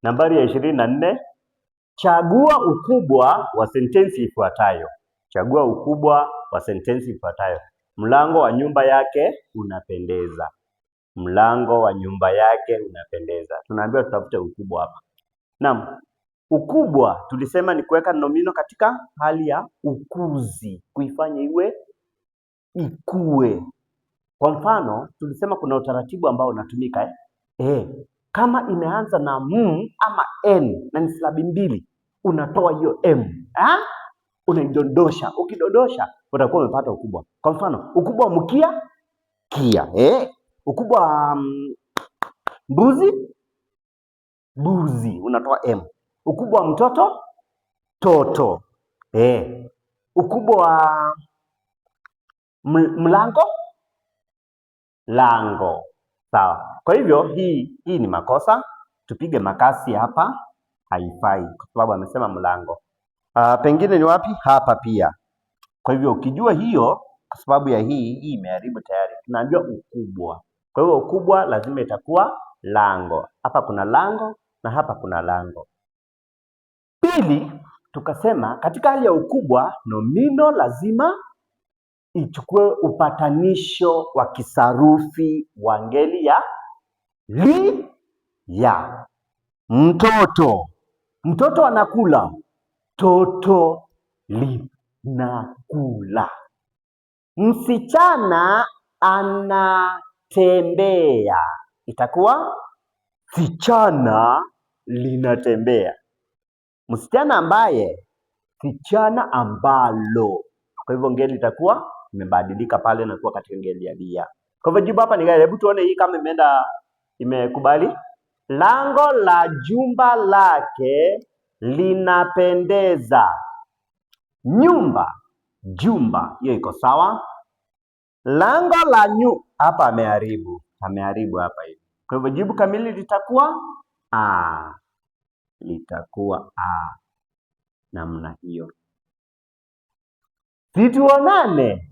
Nambari ya 24, chagua ukubwa wa sentensi ifuatayo. Chagua ukubwa wa sentensi ifuatayo. Mlango wa nyumba yake unapendeza. Mlango wa nyumba yake unapendeza. Tunaambiwa tutafute ukubwa hapa. Naam. Ukubwa tulisema ni kuweka nomino katika hali ya ukuzi, kuifanya iwe ikue. Kwa mfano, tulisema kuna utaratibu ambao unatumika kama imeanza na m ama n na ni silabi mbili, unatoa hiyo m, unaidondosha. Ukidondosha utakuwa umepata ukubwa. Kwa mfano, ukubwa wa mkia, kia. Ukubwa wa mbuzi, buzi, unatoa m. Ukubwa wa mtoto, toto. Ukubwa wa mlango, lango. Sawa. Kwa hivyo hii ni makosa, tupige makasi hapa, haifai kwa sababu amesema mlango. Pengine ni wapi? Hapa pia. Kwa hivyo ukijua hiyo, kwa sababu ya hii imeharibu tayari. Tunaambiwa ukubwa. Kwa hivyo ukubwa lazima itakuwa lango. Hapa kuna lango na hapa kuna lango. Pili, tukasema katika hali ya ukubwa, nomino lazima ichukue upatanisho wa kisarufi wa ngeli ya li, ya. Mtoto. Mtoto anakula. Toto linakula. Msichana anatembea. Itakuwa msichana linatembea. Msichana ambaye, msichana ambalo. Kwa hivyo ngeli itakuwa imebadilika pale na kuwa katika ngeli ya lia. Kwa hivyo jibu hapa ni gani? Hebu tuone hii kama imekubali. Lango la jumba lake linapendeza. Nyumba, jumba, hiyo iko sawa. Lango la hapa ameharibu hapa hivi. Kwa hivyo jibu kamili litakuwa namna hiyo. Situonane